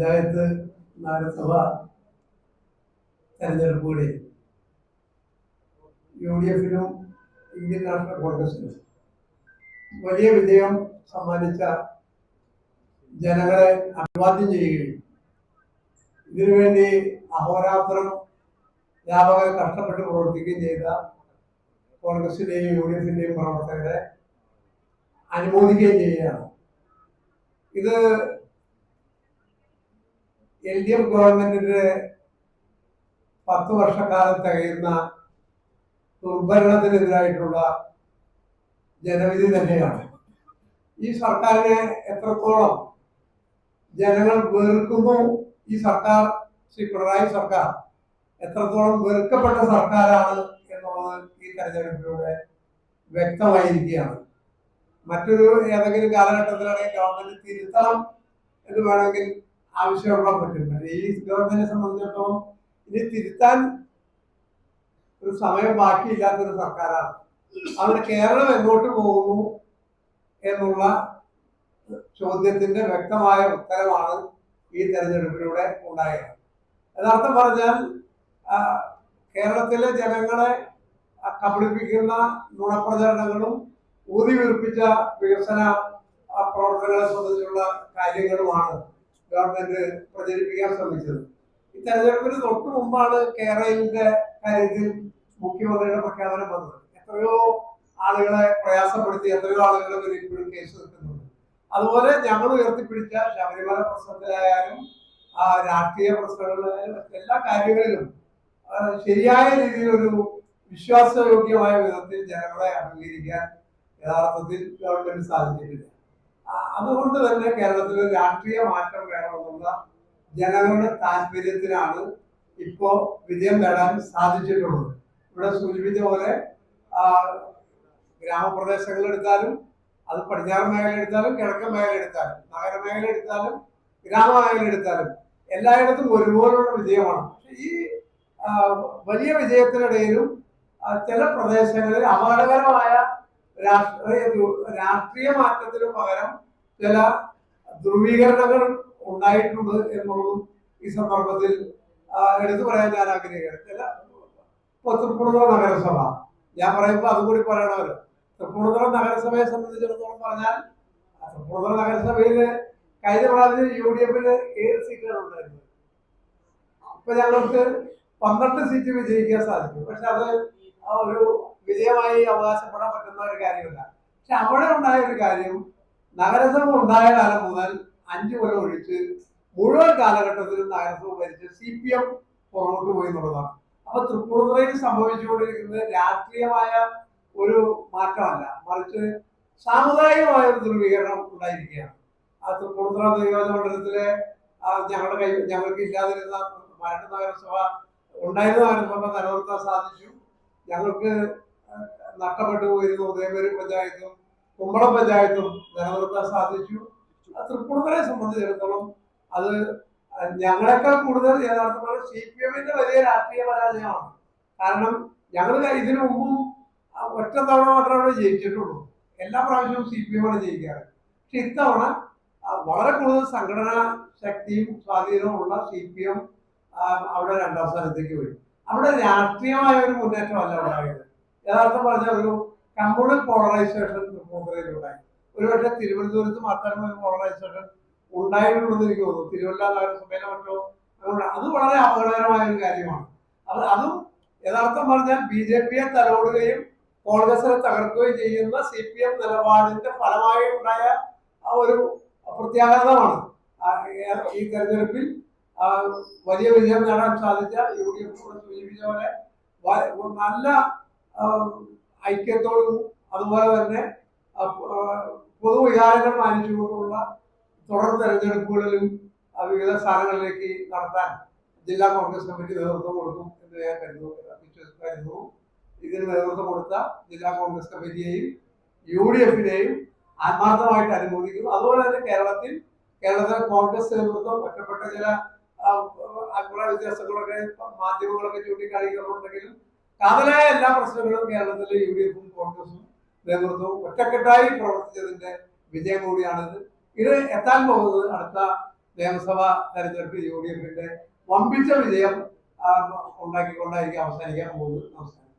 പഞ്ചായത്ത് നഗരസഭ തെരഞ്ഞെടുപ്പുകളിൽ UDFിനും Indian national കോൺഗ്രസിനും വലിയ വിജയം സമ്മാനിച്ച ജനങ്ങളെ അഭിവാദ്യം ചെയ്യുകയും ഇതിനുവേണ്ടി അഹോരാത്രം വ്യാപകം കഷ്ടപ്പെട്ട് പ്രവർത്തിക്കുകയും ചെയ്ത കോൺഗ്രസിന്റെയും UDFിന്റെയും പ്രവർത്തകരെ അനുമോദിക്കുകയും ചെയ്യുകയാണ്. ഇത് LDF ഗവൺമെന്റിന്റെ 10 വർഷക്കാലം തികയുന്ന ദുർഭരണത്തിനെതിരായിട്ടുള്ള ജനവിധി തന്നെയാണ്. ഈ സർക്കാരിനെ എത്രത്തോളം ജനങ്ങൾ വെറുക്കുന്നു, ഈ സർക്കാർ, ശ്രീ പിണറായി സർക്കാർ എത്രത്തോളം വെറുക്കപ്പെട്ട സർക്കാരാണ് എന്നുള്ളത് ഈ തെരഞ്ഞെടുപ്പിലൂടെ വ്യക്തമായിരിക്കുകയാണ്. മറ്റൊരു ഏതെങ്കിലും കാലഘട്ടത്തിലാണെങ്കിൽ ഗവൺമെന്റ് തിരുത്തണം എന്ന് വേണമെങ്കിൽ ആവശ്യമുള്ള പറ്റും. ഈ ഗവൺമെന്റിനെ സംബന്ധിച്ചിടത്തോളം ഇനി തിരുത്താൻ ഒരു സമയം ബാക്കിയില്ലാത്തൊരു സർക്കാരാണ്. അവിടെ കേരളം എങ്ങോട്ട് പോകുന്നു എന്നുള്ള ചോദ്യത്തിന്റെ വ്യക്തമായ ഉത്തരമാണ് ഈ തെരഞ്ഞെടുപ്പിലൂടെ ഉണ്ടായത്. യഥാർത്ഥം പറഞ്ഞാൽ കേരളത്തിലെ ജനങ്ങളെ കബളിപ്പിക്കുന്ന നുണപ്രചരണങ്ങളും ഊതി വീർപ്പിച്ച വികസന പ്രവർത്തനങ്ങളെ സംബന്ധിച്ചുള്ള കാര്യങ്ങളുമാണ് ഗവൺമെന്റ് പ്രചരിപ്പിക്കാൻ ശ്രമിച്ചത്. ഈ തെരഞ്ഞെടുപ്പിന് തൊട്ടു മുമ്പാണ് കേരളത്തിന്റെ കാര്യത്തിൽ മുഖ്യമന്ത്രിയുടെ പ്രഖ്യാപനം വന്നത്. എത്രയോ ആളുകളെ പ്രയാസപ്പെടുത്തി, എത്രയോ ആളുകളെ ഇപ്പോഴും കേസ് നിൽക്കുന്നുണ്ട്. അതുപോലെ ഞങ്ങൾ ഉയർത്തിപ്പിടിച്ച ശബരിമല പ്രശ്നത്തിലായാലും രാഷ്ട്രീയ പ്രശ്നങ്ങളിലായാലും എല്ലാ കാര്യങ്ങളിലും ശരിയായ രീതിയിലൊരു വിശ്വാസയോഗ്യമായ വിധത്തിൽ ജനങ്ങളെ അഭിമുഖീകരിക്കാൻ യഥാർത്ഥത്തിൽ ഗവൺമെന്റ് സാധിച്ചിട്ടില്ല. അതുകൊണ്ട് തന്നെ കേരളത്തിൽ ഒരു രാഷ്ട്രീയ മാറ്റം വേണമെന്നുള്ള ജനങ്ങളുടെ താല്പര്യത്തിനാണ് ഇപ്പോ വിജയം നേടാൻ സാധിച്ചിട്ടുള്ളത്. ഇവിടെ സൂചിപ്പിച്ച പോലെ ഗ്രാമപ്രദേശങ്ങൾ എടുത്താലും, അത് പടിഞ്ഞാറ് മേഖല എടുത്താലും, കിഴക്കൻ മേഖല എടുത്താലും, നഗരമേഖല എടുത്താലും, ഗ്രാമമേഖല എടുത്താലും എല്ലായിടത്തും ഒരുപോലുള്ള വിജയമാണ്. പക്ഷെ ഈ വലിയ വിജയത്തിനിടയിലും ചില പ്രദേശങ്ങളിൽ അപകടകരമായ രാഷ്ട്രീയ മാറ്റത്തിന് പകരം ചില ധ്രുവീകരണങ്ങൾ ഉണ്ടായിട്ടുണ്ട് എന്നുള്ളതും ഈ സന്ദർഭത്തിൽ എടുത്തു പറയാൻ ഞാൻ ആഗ്രഹിക്കുകയാണ്. ചില തൃപ്പൂണിത്തുറ നഗരസഭ ഞാൻ പറയുമ്പോൾ അതുകൂടി പറയണമല്ലോ. തൃപ്പൂണിത്തുറ നഗരസഭയെ സംബന്ധിച്ചിടത്തോളം പറഞ്ഞാൽ തൃപ്പൂണിത്തുറ നഗരസഭയിൽ കഴിഞ്ഞ പ്രാവശ്യം UDFിന് 7 സീറ്റുകൾ ഉണ്ടായിരുന്നു. ഇപ്പൊ ഞങ്ങൾക്ക് 12 സീറ്റ് വിജയിക്കാൻ സാധിക്കും. പക്ഷെ അത് ഒരു വിജയമായി അവകാശപ്പെടാൻ പറ്റുന്ന ഒരു കാര്യമല്ല. പക്ഷെ അവിടെ ഉണ്ടായ ഒരു കാര്യം, നഗരസഭ ഉണ്ടായ കാലം മുതൽ 5 കൊല്ലം ഒഴിച്ച് മുഴുവൻ കാലഘട്ടത്തിലും നഗരസഭ ഭരിച്ച് CPM പുറകോട്ട് പോയി എന്നുള്ളതാണ്. അപ്പൊ തൃപ്പൂണിത്തുറയിൽ സംഭവിച്ചുകൊണ്ടിരിക്കുന്നത് രാഷ്ട്രീയമായ ഒരു മാറ്റമല്ല, മറിച്ച് സാമുദായികമായ ഒരു ധ്രുവീകരണം ഉണ്ടായിരിക്കുകയാണ്. ആ തൃപ്പൂണിത്തുറ നിയോജകമണ്ഡലത്തിലെ ഞങ്ങൾക്ക് ഇല്ലാതിരുന്ന മരട് നഗരസഭ ഉണ്ടായിരുന്ന നഗരസഭ നിലനിർത്താൻ സാധിച്ചു. ഞങ്ങൾക്ക് നഷ്ടപ്പെട്ടു പോയിരുന്ന ഉദയംപേരൂർ പഞ്ചായത്തും കുമ്പളം പഞ്ചായത്തും നിലനിർത്താൻ സാധിച്ചു. തൃപ്പൂണിത്തുറയെ സംബന്ധിച്ചിടത്തോളം അത് ഞങ്ങളെക്കാൾ കൂടുതൽ യഥാർത്ഥമായി CPMന്റെ വലിയ രാഷ്ട്രീയ പരാജയമാണ്. കാരണം ഞങ്ങൾ ഇതിനു മുമ്പും ഒറ്റ തവണ മാത്രമേ ജയിച്ചിട്ടുള്ളൂ. എല്ലാ പ്രാവശ്യവും CPM ആണ് ജയിക്കാറ്. പക്ഷെ ഇത്തവണ വളരെ കൂടുതൽ സംഘടനാ ശക്തിയും സ്വാധീനവും ഉള്ള CPM അവിടെ 2ാം സ്ഥാനത്തേക്ക് പോയി. അവിടെ രാഷ്ട്രീയമായ ഒരു മുന്നേറ്റമല്ല ഉണ്ടായത്. യഥാർത്ഥം പറഞ്ഞ ഒരു കമ്മ്യൂണൽ പോളറൈസേഷൻ തൃപ്പൂണിത്തുറയിലുണ്ടായി. ഒരുപക്ഷെ തിരുവനന്തപുരത്ത് മാത്രമേ ഒരു പോളറൈസേഷൻ ഉണ്ടായിട്ടുണ്ടെന്ന് എനിക്ക് തോന്നുന്നു. തിരുവല്ല നഗരസഭയിലെ മറ്റോ അത് വളരെ അപകടകരമായ ഒരു കാര്യമാണ്. അതും യഥാർത്ഥം പറഞ്ഞാൽ BJPയെ തലോടുകയും കോൺഗ്രസിനെ തകർക്കുകയും ചെയ്യുന്ന CPM നിലപാടിന്റെ ഫലമായി ഉണ്ടായ ഒരു പ്രത്യാഘാതമാണ് ഈ തെരഞ്ഞെടുപ്പിൽ വലിയ വിജയം നേടാൻ സാധിച്ച UDF സൂചിപ്പിച്ച പോലെ നല്ല ഐക്യത്തോടും അതുപോലെ തന്നെ പൊതുവികാരങ്ങൾ മാനിച്ചുകൊണ്ടുള്ള തുടർ തെരഞ്ഞെടുപ്പുകളിലും വിവിധ സ്ഥാനങ്ങളിലേക്ക് നടത്താൻ ജില്ലാ കോൺഗ്രസ് കമ്മിറ്റി നേതൃത്വം കൊടുക്കും എന്ന് ഞാൻ കരുതുന്നു. ഇതിന് നേതൃത്വം കൊടുത്ത ജില്ലാ കോൺഗ്രസ് കമ്മിറ്റിയെയും UDFിനെയും ആത്മാർത്ഥമായിട്ട് അനുമോദിക്കുന്നു. അതുപോലെ തന്നെ കേരളത്തിലെ കോൺഗ്രസ് നേതൃത്വം ഒറ്റപ്പെട്ട ചില അഭിപ്രായ വ്യത്യാസങ്ങളൊക്കെ മാധ്യമങ്ങളൊക്കെ ചൂണ്ടിക്കാണിക്കുന്നുണ്ടെങ്കിലും കാതലായ എല്ലാ പ്രശ്നങ്ങളും കേരളത്തിലെ UDFും കോൺഗ്രസും നേതൃത്വവും ഒറ്റക്കെട്ടായി പ്രവർത്തിച്ചതിന്റെ വിജയം കൂടിയാണിത്. ഇത് എത്താൻ പോകുന്നത് അടുത്ത നിയമസഭാ തെരഞ്ഞെടുപ്പ് UDF വമ്പിച്ച വിജയം ഉണ്ടാക്കിക്കൊണ്ടായിരിക്കും അവസാനിക്കാൻ പോകുന്നത്. നമസ്കാരം.